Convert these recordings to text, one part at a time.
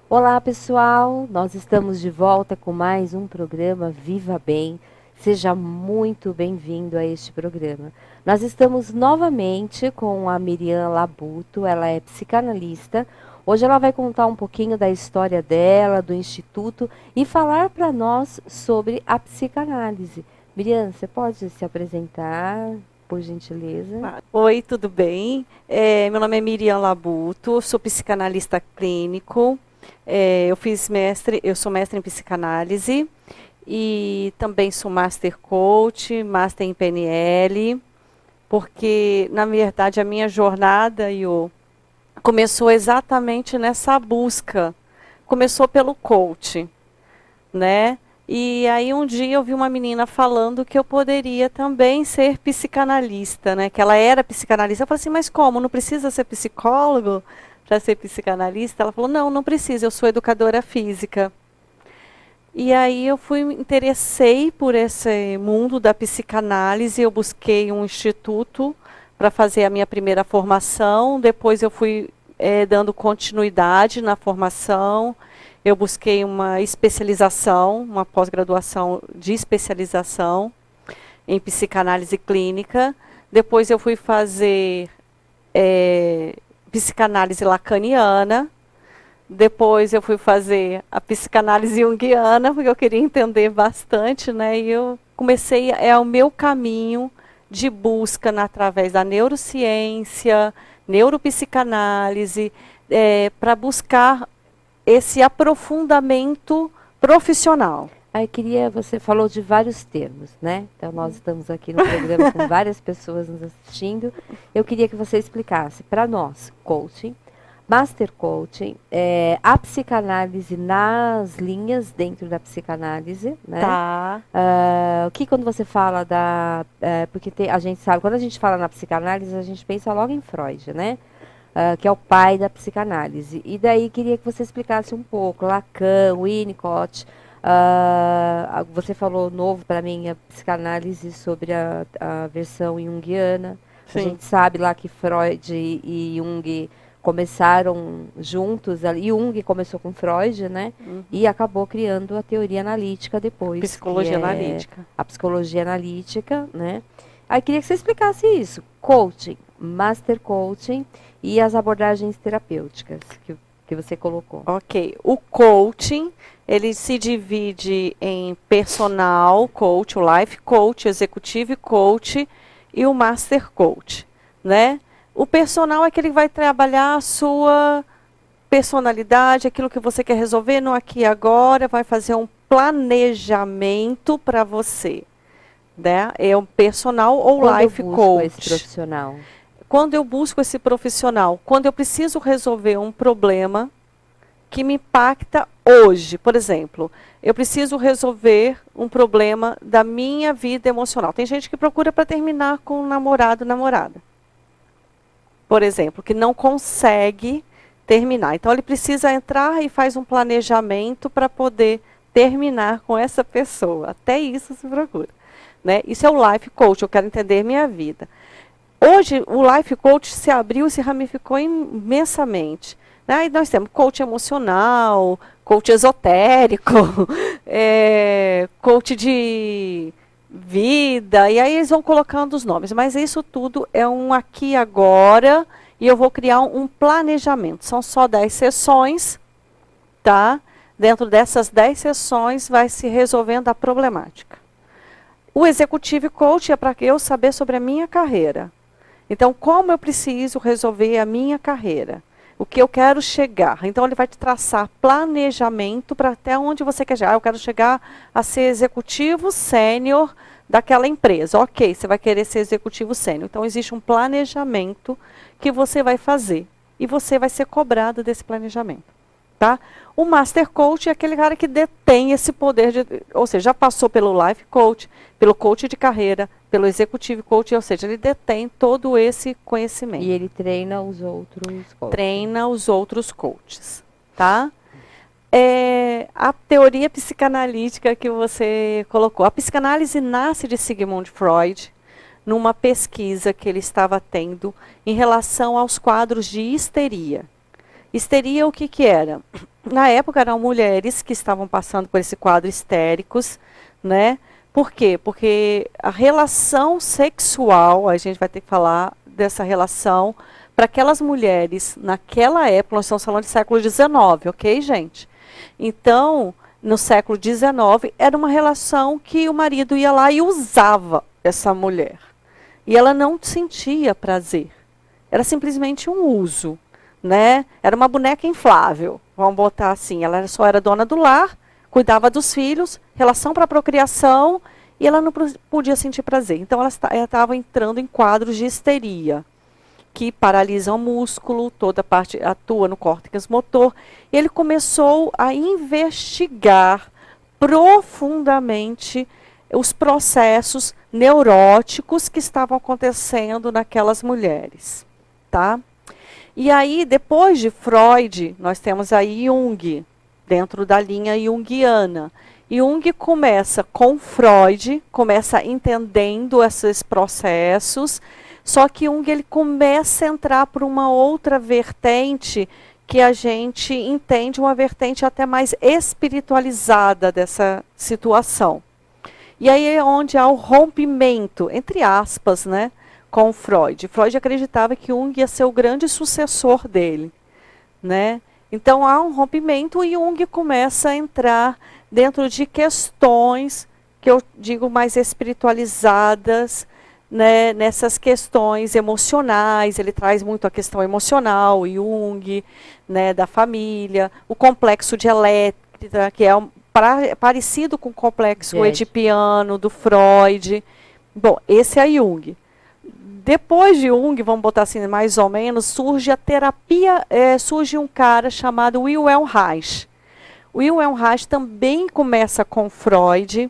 Olá, pessoal! Nós estamos de volta com mais um programa Viva Bem. Seja muito bem-vindo a este programa. Nós estamos novamente com a Miriam Labuto, ela é psicanalista. Hoje ela vai contar um pouquinho da história dela, do Instituto e falar para nós sobre a psicanálise. Miriam, você pode se apresentar, por gentileza? Oi, tudo bem? Meu nome é Miriam Labuto, sou psicanalista clínico. Eu sou mestre em psicanálise e também sou master coach, master em PNL, porque na verdade a minha jornada começou exatamente nessa busca. Começou pelo coach, né? E aí um dia eu vi uma menina falando que eu poderia também ser psicanalista, né? Que ela era psicanalista. Eu falei assim, mas como? Não precisa ser psicólogo para ser psicanalista? Ela falou, não, não precisa, eu sou educadora física. E aí eu me interessei por esse mundo da psicanálise, eu busquei um instituto para fazer a minha primeira formação, depois eu fui dando continuidade na formação. Eu busquei uma especialização, uma pós-graduação de especialização em psicanálise clínica. Depois eu fui fazer psicanálise lacaniana. Depois eu fui fazer a psicanálise junguiana, porque eu queria entender bastante, né? E eu comecei, o meu caminho de busca através da neurociência, neuropsicanálise, para buscar esse aprofundamento profissional. Você falou de vários termos, né? Então nós estamos aqui no programa com várias pessoas nos assistindo. Eu queria que você explicasse para nós, coaching, master coaching, a psicanálise nas linhas dentro da psicanálise, né? Tá. O que quando você fala porque a gente sabe, quando a gente fala na psicanálise, a gente pensa logo em Freud, né? Que é o pai da psicanálise. E daí queria que você explicasse um pouco, Lacan, Winnicott. Você falou novo para mim a psicanálise sobre a versão junguiana. Sim. A gente sabe lá que Freud e Jung começaram juntos. Jung começou com Freud, né? Uhum. E acabou criando a teoria analítica depois. Psicologia analítica. A psicologia analítica, né? Aí queria que você explicasse isso. Coaching, master coaching e as abordagens terapêuticas que você colocou. Ok. O coaching, ele se divide em personal coach, o life coach, executive coach e o master coach, né? O personal é que ele vai trabalhar a sua personalidade, aquilo que você quer resolver no aqui e agora, vai fazer um planejamento para você, né? É um personal ou life coach. Esse profissional? Quando eu busco esse profissional, quando eu preciso resolver um problema que me impacta hoje, por exemplo, eu preciso resolver um problema da minha vida emocional. Tem gente que procura para terminar com um namorado, namorada, por exemplo, que não consegue terminar. Então ele precisa entrar e faz um planejamento para poder terminar com essa pessoa. Até isso se procura, né? Isso é o life coach, eu quero entender minha vida. Hoje, o Life Coach se abriu e se ramificou imensamente. Aí nós temos coach emocional, coach esotérico, coach de vida, e aí eles vão colocando os nomes. Mas isso tudo é um aqui e agora, e eu vou criar um planejamento. São só 10 sessões, tá? Dentro dessas 10 sessões vai se resolvendo a problemática. O Executive Coach é para eu saber sobre a minha carreira. Então, como eu preciso resolver a minha carreira? O que eu quero chegar? Então, ele vai te traçar planejamento para até onde você quer chegar. Eu quero chegar a ser executivo sênior daquela empresa. Ok, você vai querer ser executivo sênior. Então, existe um planejamento que você vai fazer. E você vai ser cobrado desse planejamento. Tá? O Master Coach é aquele cara que detém esse poder, ou seja, já passou pelo Life Coach, pelo Coach de carreira, pelo Executive Coach, ou seja, ele detém todo esse conhecimento. E ele treina os outros coaches. Treina os outros coaches, tá? A teoria psicanalítica que você colocou. A psicanálise nasce de Sigmund Freud, numa pesquisa que ele estava tendo em relação aos quadros de histeria. Histeria, o que era? Na época eram mulheres que estavam passando por esse quadro histéricos, né? Por quê? Porque a relação sexual, a gente vai ter que falar dessa relação, para aquelas mulheres, naquela época, nós estamos falando de século XIX, ok, gente? Então, no século XIX, era uma relação que o marido ia lá e usava essa mulher. E ela não sentia prazer. Era simplesmente um uso, né? Era uma boneca inflável, vamos botar assim. Ela só era dona do lar, cuidava dos filhos, relação para procriação, e ela não podia sentir prazer. Então, ela estava entrando em quadros de histeria, que paralisam o músculo, toda a parte atua no córtex motor. E ele começou a investigar profundamente os processos neuróticos que estavam acontecendo naquelas mulheres, tá? E aí, depois de Freud, nós temos aí Jung, dentro da linha junguiana. Jung começa com Freud, começa entendendo esses processos, só que Jung ele começa a entrar por uma outra vertente que a gente entende, uma vertente até mais espiritualizada dessa situação. E aí é onde há o rompimento, entre aspas, né, com Freud. Freud acreditava que Jung ia ser o grande sucessor dele, né? Então há um rompimento e Jung começa a entrar dentro de questões que eu digo mais espiritualizadas, né, nessas questões emocionais. Ele traz muito a questão emocional, Jung, né, da família, o complexo de Elétra, que é parecido com o complexo edipiano do Freud. Bom, esse é Jung. Depois de Jung, vamos botar assim, mais ou menos, surge a terapia, surge um cara chamado Wilhelm Reich. Wilhelm Reich também começa com Freud.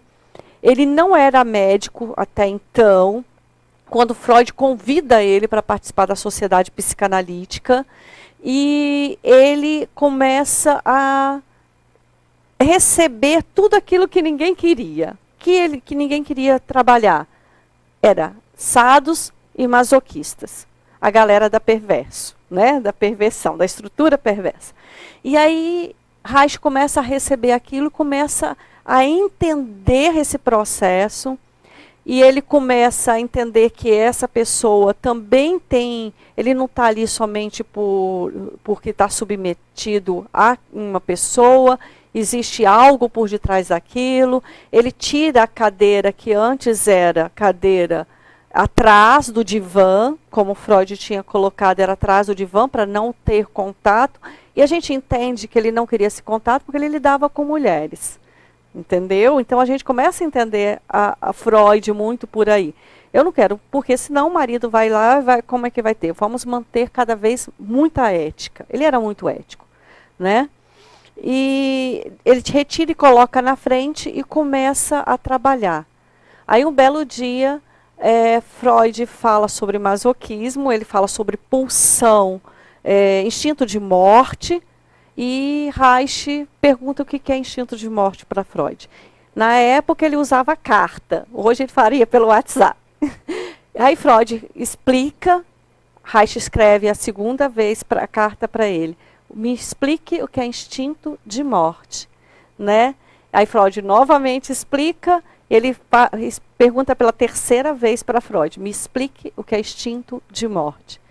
Ele não era médico até então, quando Freud convida ele para participar da sociedade psicanalítica, e ele começa a receber tudo aquilo que ninguém queria, que ninguém queria trabalhar. Era sados e masoquistas, a galera da perverso, né, da perversão, da estrutura perversa. E aí Reich começa a receber aquilo, começa a entender esse processo, e ele começa a entender que essa pessoa também tem, ele não está ali somente porque está submetido a uma pessoa, existe algo por detrás daquilo. Ele tira a cadeira que antes era cadeira atrás do divã, como Freud tinha colocado, era atrás do divã para não ter contato, e a gente entende que ele não queria esse contato porque ele lidava com mulheres. Entendeu? Então a gente começa a entender a Freud muito por aí. Eu não quero, porque senão o marido vai lá, como é que vai ter? Vamos manter cada vez muita ética. Ele era muito ético, né? E ele te retira e coloca na frente e começa a trabalhar. Aí um belo dia, Freud fala sobre masoquismo, ele fala sobre pulsão, instinto de morte. E Reich pergunta o que é instinto de morte para Freud. Na época ele usava carta, hoje ele faria pelo WhatsApp. Aí Freud explica, Reich escreve a segunda vez a carta para ele. Me explique o que é instinto de morte, né? Aí Freud novamente explica, ele pergunta pela terceira vez para Freud, me explique o que é instinto de morte.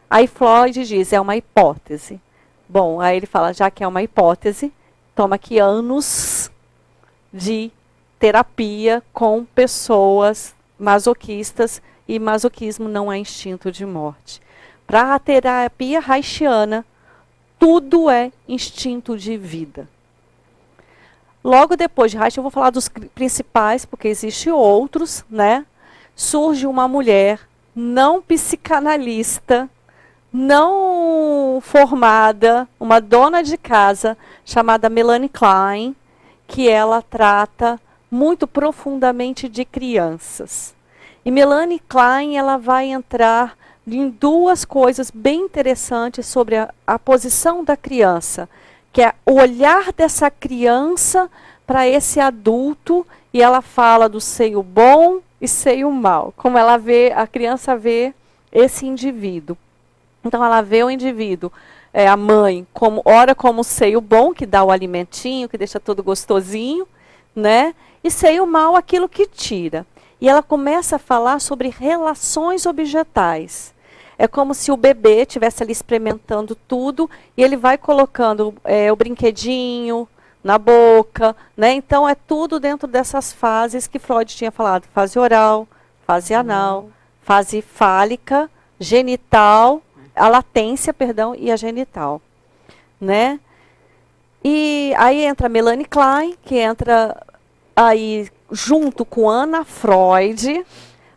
Aí Freud diz, é uma hipótese. Bom, aí ele fala, já que é uma hipótese, toma aqui anos de terapia com pessoas masoquistas, e masoquismo não é instinto de morte. Para a terapia reichiana, tudo é instinto de vida. Logo depois de Reich, eu vou falar dos principais, porque existem outros, né? Surge uma mulher não psicanalista, não formada, uma dona de casa, chamada Melanie Klein, que ela trata muito profundamente de crianças. E Melanie Klein, ela vai entrar em duas coisas bem interessantes sobre a posição da criança, que é o olhar dessa criança para esse adulto, e ela fala do seio bom e seio mau, como ela vê, a criança vê esse indivíduo. Então ela vê o indivíduo a mãe, ora como seio bom, que dá o alimentinho, que deixa tudo gostosinho, né? E seio mau, aquilo que tira. E ela começa a falar sobre relações objetais. É como se o bebê estivesse ali experimentando tudo e ele vai colocando o brinquedinho na boca, né? Então é tudo dentro dessas fases que Freud tinha falado: fase oral, fase anal, fase fálica, genital, a latência, perdão, e a genital, né? E aí entra Melanie Klein, que entra aí junto com Ana Freud.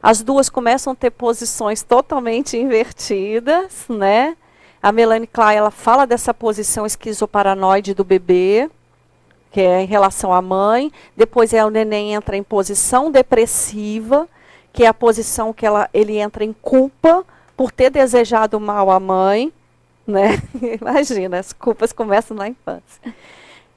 As duas começam a ter posições totalmente invertidas, né? A Melanie Klein, ela fala dessa posição esquizoparanoide do bebê, que é em relação à mãe. Depois o neném entra em posição depressiva, que é a posição que ele entra em culpa por ter desejado mal à mãe, né? Imagina, as culpas começam na infância.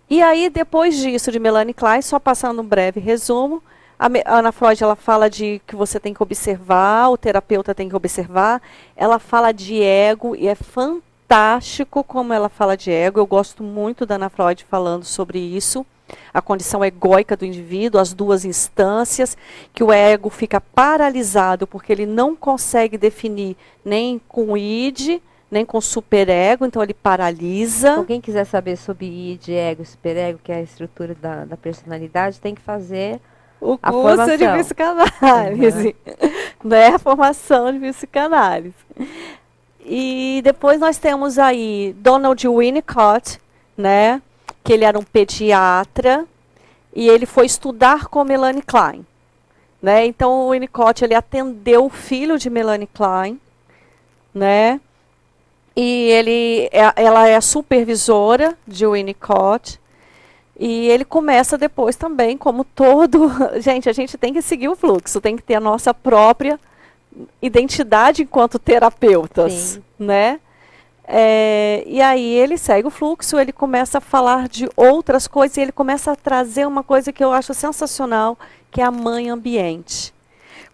E aí, depois disso, de Melanie Klein, só passando um breve resumo, a Ana Freud, ela fala de que você tem que observar, o terapeuta tem que observar. Ela fala de ego e é fantástico como ela fala de ego. Eu gosto muito da Ana Freud falando sobre isso. A condição egóica do indivíduo, as duas instâncias, que o ego fica paralisado porque ele não consegue definir nem com o id, nem com o superego, então ele paralisa. Se alguém quiser saber sobre id, ego e superego, que é a estrutura da personalidade, tem que fazer o curso de psicanálise, né? A formação de psicanálise. E depois nós temos aí Donald Winnicott, né? Que ele era um pediatra e ele foi estudar com Melanie Klein, né? Então o Winnicott, ele atendeu o filho de Melanie Klein, né? E ela é a supervisora de Winnicott. E ele começa depois também, como todo... Gente, a gente tem que seguir o fluxo, tem que ter a nossa própria identidade enquanto terapeutas, sim, né? E aí ele segue o fluxo, ele começa a falar de outras coisas, e ele começa a trazer uma coisa que eu acho sensacional, que é a mãe ambiente.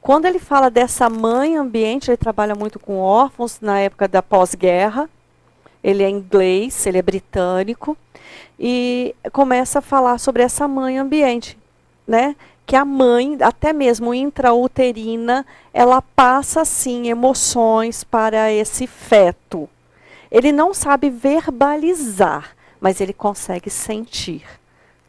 Quando ele fala dessa mãe ambiente, ele trabalha muito com órfãos na época da pós-guerra. Ele é inglês, ele é britânico. E começa a falar sobre essa mãe ambiente, né? Que a mãe, até mesmo intrauterina, ela passa, sim, emoções para esse feto. Ele não sabe verbalizar, mas ele consegue sentir,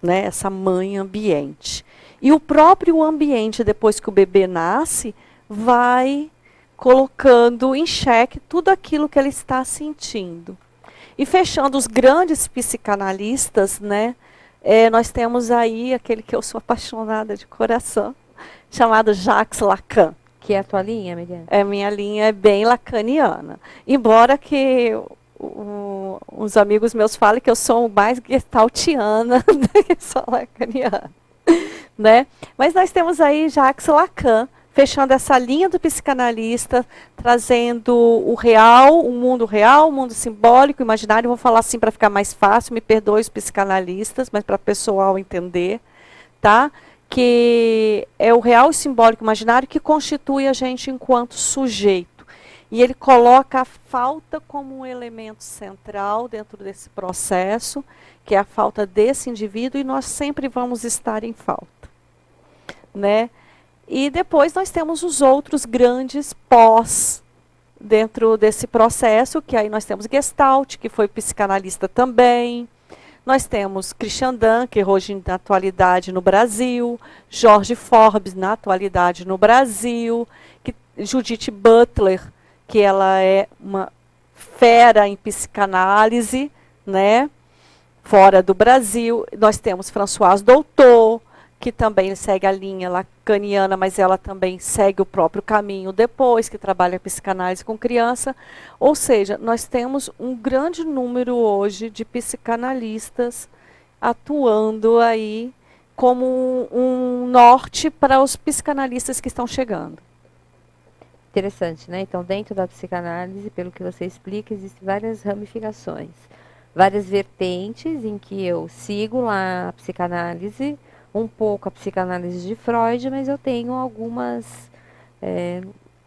né? Essa mãe ambiente. E o próprio ambiente, depois que o bebê nasce, vai colocando em xeque tudo aquilo que ele está sentindo. E fechando os grandes psicanalistas, né, nós temos aí aquele que eu sou apaixonada de coração, chamado Jacques Lacan. Que é a tua linha, Miriam? Minha linha é bem lacaniana. Embora que os amigos meus falem que eu sou mais gestaltiana do que só lacaniana, né? Mas nós temos aí Jacques Lacan, fechando essa linha do psicanalista, trazendo o real, o mundo simbólico, imaginário. Vou falar assim para ficar mais fácil, me perdoe os psicanalistas, mas para o pessoal entender, tá? Que é o real e simbólico imaginário que constitui a gente enquanto sujeito. E ele coloca a falta como um elemento central dentro desse processo, que é a falta desse indivíduo, e nós sempre vamos estar em falta, né? E depois nós temos os outros grandes pós dentro desse processo, que aí nós temos Gestalt, que foi psicanalista também. Nós temos Christian Dunker, hoje na atualidade no Brasil. Jorge Forbes, na atualidade no Brasil. Judith Butler, que ela é uma fera em psicanálise, né? Fora do Brasil. Nós temos Françoise Doutor, que também segue a linha lacaniana, mas ela também segue o próprio caminho depois, que trabalha psicanálise com criança. Ou seja, nós temos um grande número hoje de psicanalistas atuando aí como um norte para os psicanalistas que estão chegando. Interessante, né? Então, dentro da psicanálise, pelo que você explica, existem várias ramificações, várias vertentes em que eu sigo lá a psicanálise, um pouco a psicanálise de Freud, mas eu tenho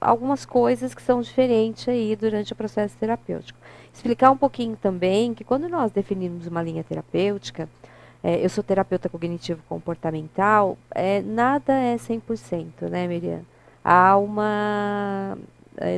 algumas coisas que são diferentes aí durante o processo terapêutico. explicar um pouquinho também que quando nós definimos uma linha terapêutica, eu sou terapeuta cognitivo-comportamental, nada é 100%, né, Miriam? Há uma...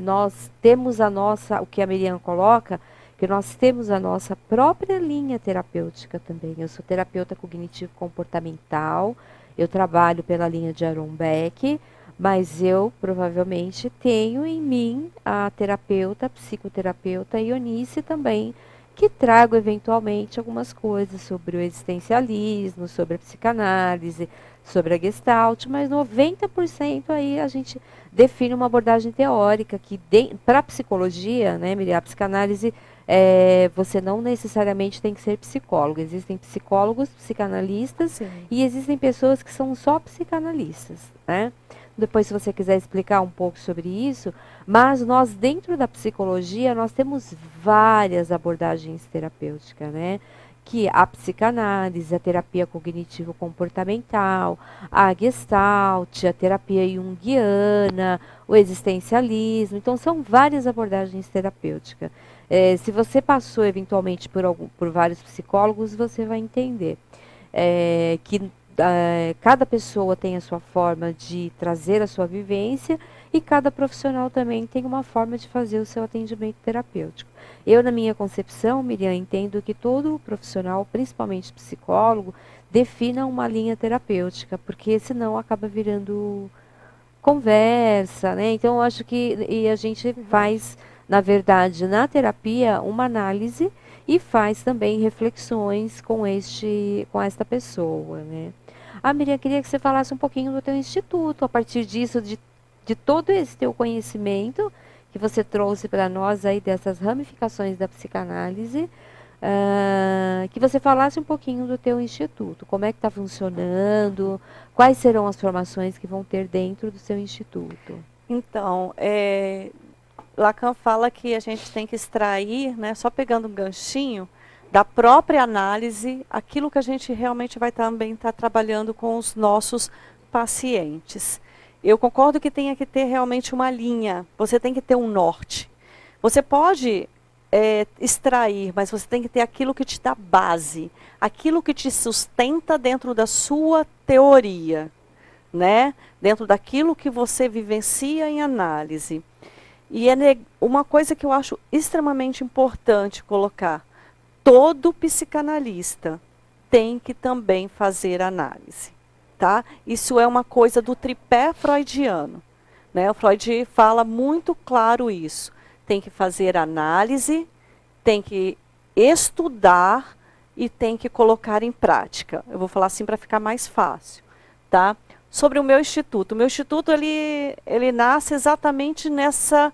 nós temos a nossa, o que a Miriam coloca, que nós temos a nossa própria linha terapêutica também. Eu sou terapeuta cognitivo-comportamental, eu trabalho pela linha de Aaron Beck, mas eu provavelmente tenho em mim a terapeuta, a psicoterapeuta Ionice também, que trago eventualmente algumas coisas sobre o existencialismo, sobre a psicanálise, sobre a Gestalt, mas 90% aí a gente define uma abordagem teórica que para a psicologia, né, Miriam, a psicanálise, você não necessariamente tem que ser psicólogo. Existem psicólogos, psicanalistas, Sim. e existem pessoas que são só psicanalistas, né? Depois, se você quiser explicar um pouco sobre isso, mas nós, dentro da psicologia, nós temos várias abordagens terapêuticas, né? Que a psicanálise, a terapia cognitivo-comportamental, a Gestalt, a terapia junguiana, o existencialismo. Então, são várias abordagens terapêuticas. Se você passou, eventualmente, por vários psicólogos, você vai entender que cada pessoa tem a sua forma de trazer a sua vivência e cada profissional também tem uma forma de fazer o seu atendimento terapêutico. Eu, na minha concepção, Miriam, entendo que todo profissional, principalmente psicólogo, defina uma linha terapêutica, porque senão acaba virando conversa, né? Então, eu acho que a gente faz, na verdade, na terapia, uma análise e faz também reflexões com esta pessoa, né? Miriam, queria que você falasse um pouquinho do teu instituto, a partir disso, de todo esse teu conhecimento que você trouxe para nós aí dessas ramificações da psicanálise, que você falasse um pouquinho do teu instituto, como é que está funcionando, quais serão as formações que vão ter dentro do seu instituto. Então, Lacan fala que a gente tem que extrair, né, só pegando um ganchinho, da própria análise, aquilo que a gente realmente vai também estar trabalhando com os nossos pacientes. Eu concordo que tenha que ter realmente uma linha, você tem que ter um norte. Você pode extrair, mas você tem que ter aquilo que te dá base, aquilo que te sustenta dentro da sua teoria, né? Dentro daquilo que você vivencia em análise. E uma coisa que eu acho extremamente importante colocar, todo psicanalista tem que também fazer análise, tá? Isso é uma coisa do tripé freudiano, né? O Freud fala muito claro isso. Tem que fazer análise, tem que estudar e tem que colocar em prática. Eu vou falar assim para ficar mais fácil, tá? Sobre o meu instituto. O meu instituto, ele nasce exatamente nesse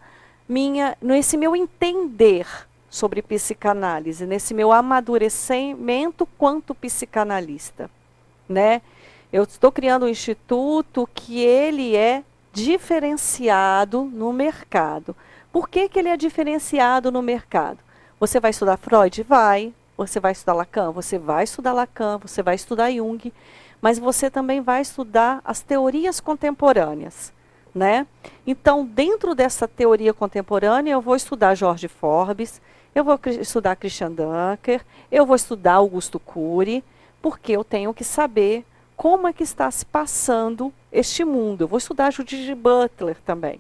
meu entender sobre psicanálise, nesse meu amadurecimento quanto psicanalista, né? Eu estou criando um instituto que ele é diferenciado no mercado. Por que ele é diferenciado no mercado? Você vai estudar Freud? Vai. Você vai estudar Lacan? Você vai estudar Lacan, você vai estudar Jung, mas você também vai estudar as teorias contemporâneas, né? Então, dentro dessa teoria contemporânea, eu vou estudar Jorge Forbes, eu vou estudar Christian Dunker, eu vou estudar Augusto Cury, porque eu tenho que saber como é que está se passando este mundo. Eu vou estudar Judith Butler também.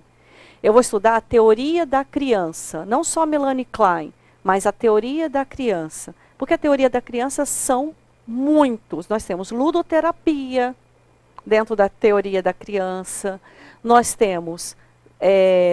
Eu vou estudar a teoria da criança, não só Melanie Klein, mas a teoria da criança. Porque a teoria da criança são muitos. Nós temos ludoterapia dentro da teoria da criança, nós temos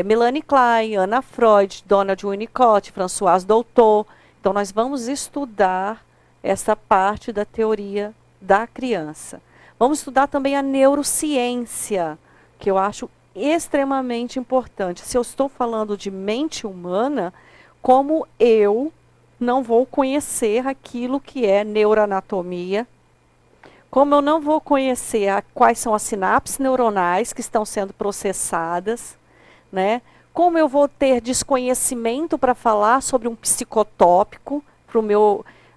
Melanie Klein, Anna Freud, Donald Winnicott, Françoise Doutor. Então, nós vamos estudar essa parte da teoria da criança. Vamos estudar também a neurociência, que eu acho extremamente importante. Se eu estou falando de mente humana, como eu não vou conhecer aquilo que é neuroanatomia, como eu não vou conhecer quais são as sinapses neuronais que estão sendo processadas, né? Como eu vou ter desconhecimento para falar sobre um psicotópico,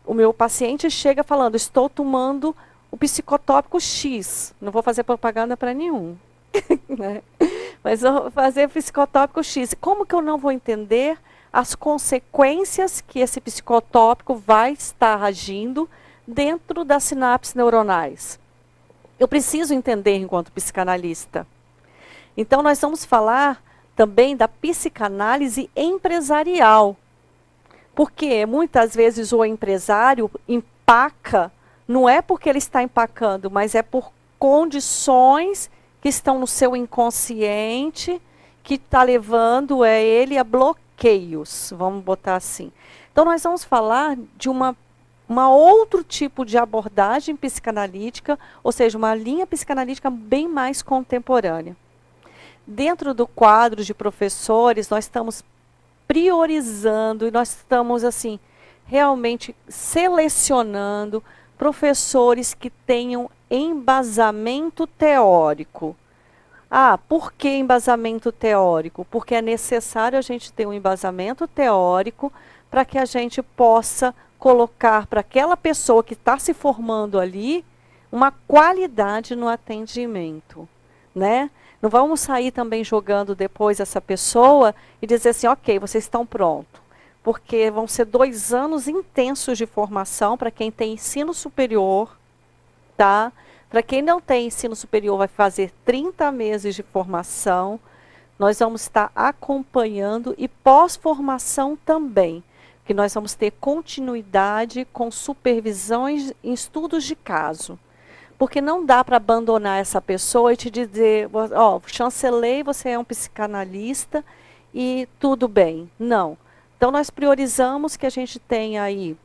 o meu paciente chega falando, estou tomando o psicotópico X, não vou fazer propaganda para nenhum, né? Mas eu vou fazer psicotópico X. Como que eu não vou entender as consequências que esse psicotópico vai estar agindo dentro das sinapses neuronais. Eu preciso entender enquanto psicanalista. Então, nós vamos falar também da psicanálise empresarial. Porque muitas vezes o empresário empaca, não é porque ele está empacando, mas é por condições que estão no seu inconsciente, que está levando ele a bloqueios, vamos botar assim. Então, nós vamos falar de uma outro tipo de abordagem psicanalítica, ou seja, uma linha psicanalítica bem mais contemporânea. Dentro do quadro de professores, nós estamos priorizando e nós estamos, assim, realmente selecionando professores que tenham embasamento teórico. Ah, por que embasamento teórico? Porque é necessário a gente ter um embasamento teórico para que a gente possa colocar para aquela pessoa que está se formando ali uma qualidade no atendimento, né? Não vamos sair também jogando depois essa pessoa e dizer assim, ok, vocês estão prontos. Porque vão ser 2 anos intensos de formação para quem tem ensino superior, tá? Para quem não tem ensino superior, vai fazer 30 meses de formação. Nós vamos estar acompanhando e pós-formação também, que nós vamos ter continuidade com supervisões em estudos de caso. Porque não dá para abandonar essa pessoa e te dizer, ó, chancelei, você é um psicanalista e tudo bem. Não. Então, nós priorizamos que a gente tenha aí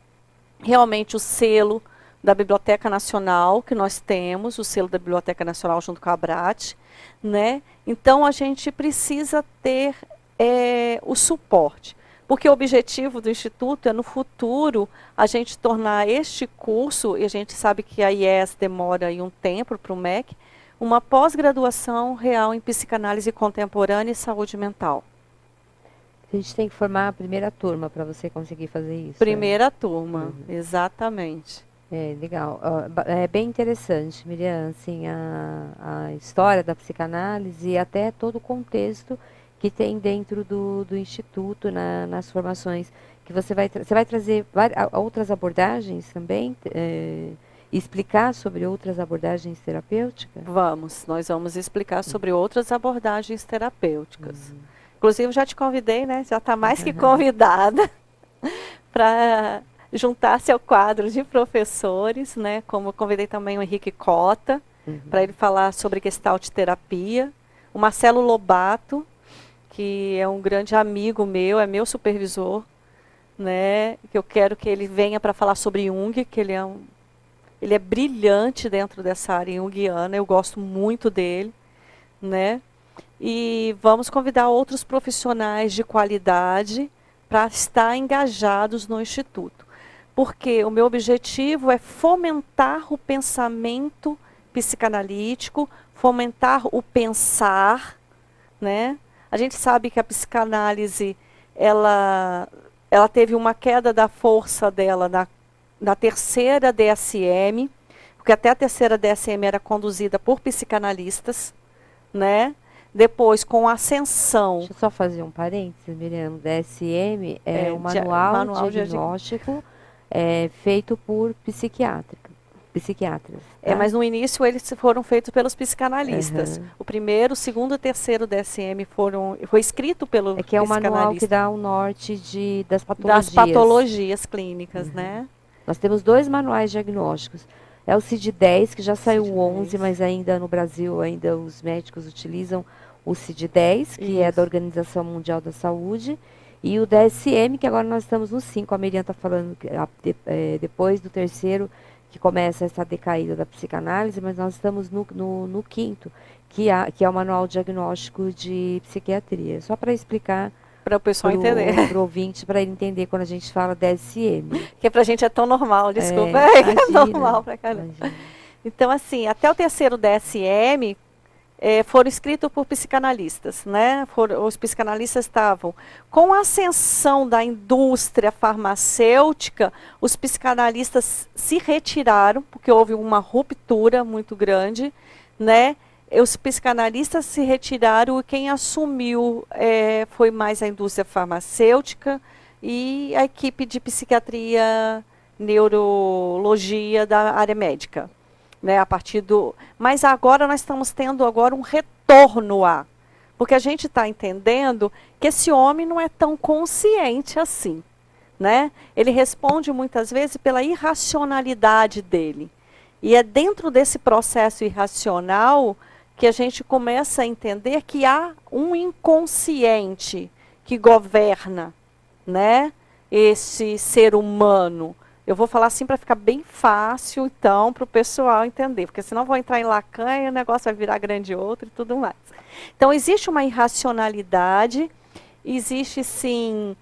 realmente o selo da Biblioteca Nacional, que nós temos, o selo da Biblioteca Nacional junto com a ABRAT, né? Então, a gente precisa ter o suporte. Porque o objetivo do Instituto é, no futuro, a gente tornar este curso, e a gente sabe que a IES demora aí um tempo para o MEC, uma pós-graduação real em psicanálise contemporânea e saúde mental. A gente tem que formar a primeira turma para você conseguir fazer isso. Primeira turma, exatamente. É, legal. É bem interessante, Miriam, assim, a história da psicanálise e até todo o contexto que tem dentro do Instituto, nas formações, que você vai trazer outras abordagens também, explicar sobre outras abordagens terapêuticas? Nós vamos explicar sobre outras abordagens terapêuticas. Inclusive, já te convidei, né? Já está mais que convidada para juntar-se ao quadro de professores, né? Como eu convidei também o Henrique Cota, para ele falar sobre Gestalt terapia. O Marcelo Lobato, que é um grande amigo meu, é meu supervisor, né? Que eu quero que ele venha para falar sobre Jung, que ele é brilhante dentro dessa área junguiana, eu gosto muito dele, né? E vamos convidar outros profissionais de qualidade para estar engajados no Instituto. Porque o meu objetivo é fomentar o pensamento psicanalítico, fomentar o pensar, né? A gente sabe que a psicanálise, ela teve uma queda da força dela na terceira DSM, porque até a terceira DSM era conduzida por psicanalistas, né? Depois, com a ascensão... Deixa eu só fazer um parênteses, Miriam. O DSM é um manual diagnóstico feito por psiquiatras. Tá? Mas no início eles foram feitos pelos psicanalistas. O primeiro, o segundo e o terceiro DSM foi escrito pelo psicanalista. Que é o manual que dá o norte das patologias. Das patologias clínicas, né? Nós temos 2 manuais diagnósticos. É o CID-10, que já saiu o 11, mas ainda no Brasil, ainda os médicos utilizam o CID-10, que é da Organização Mundial da Saúde, e o DSM, que agora nós estamos no 5. A Miriam está falando que, depois do terceiro, que começa essa decaída da psicanálise, mas nós estamos no 5º, que é o Manual Diagnóstico de Psiquiatria. Só para explicar para o pessoal entender. Para o ouvinte, para ele entender quando a gente fala DSM. Que para a gente é tão normal, desculpa. É normal para caramba. Então, assim, até o terceiro DSM foram escritos por psicanalistas, né? Os psicanalistas estavam com a ascensão da indústria farmacêutica, os psicanalistas se retiraram, porque houve uma ruptura muito grande, né? os psicanalistas se retiraram e quem assumiu foi mais a indústria farmacêutica e a equipe de psiquiatria, neurologia da área médica. Né, a partir do... Mas agora nós estamos tendo agora um retorno porque a gente está entendendo que esse homem não é tão consciente assim. Né? Ele responde muitas vezes pela irracionalidade dele. E é dentro desse processo irracional que a gente começa a entender que há um inconsciente que governa, né, esse ser humano. Eu vou falar assim para ficar bem fácil, então, para o pessoal entender, porque senão vou entrar em Lacan e o negócio vai virar grande outro e tudo mais. Então, existe uma irracionalidade, existe, sim,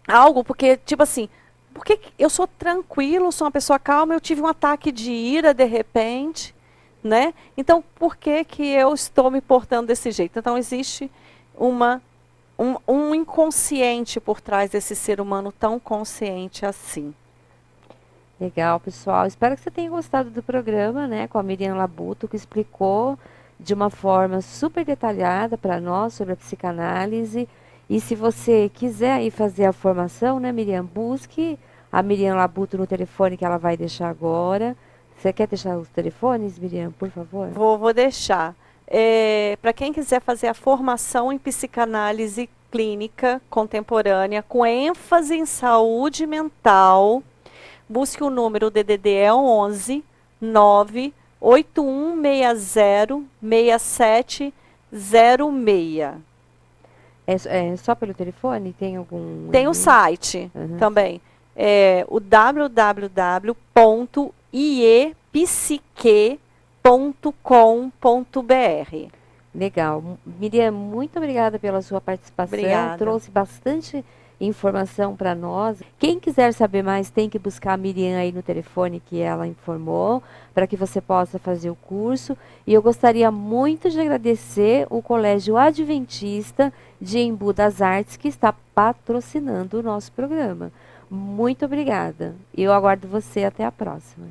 algo, porque, tipo assim, porque eu sou tranquilo, sou uma pessoa calma, eu tive um ataque de ira de repente, né? Então, por que que eu estou me portando desse jeito? Então, existe um inconsciente por trás desse ser humano tão consciente assim. Legal, pessoal. Espero que você tenha gostado do programa, né, com a Miriam Labuto, que explicou de uma forma super detalhada para nós sobre a psicanálise. E se você quiser aí fazer a formação, né, Miriam, busque a Miriam Labuto no telefone que ela vai deixar agora. Você quer deixar os telefones, Miriam, por favor? Vou deixar. Para quem quiser fazer a formação em psicanálise clínica contemporânea, com ênfase em saúde mental, busque o número DDD é 11 98160 6706. É só pelo telefone? Tem algum... Tem o site também. O www.iepsique.com.br. Legal. Miriam, muito obrigada pela sua participação. Obrigada. Trouxe bastante informação para nós. Quem quiser saber mais, tem que buscar a Miriam aí no telefone que ela informou, para que você possa fazer o curso. E eu gostaria muito de agradecer o Colégio Adventista de Embu das Artes, que está patrocinando o nosso programa. Muito obrigada. Eu aguardo você até a próxima.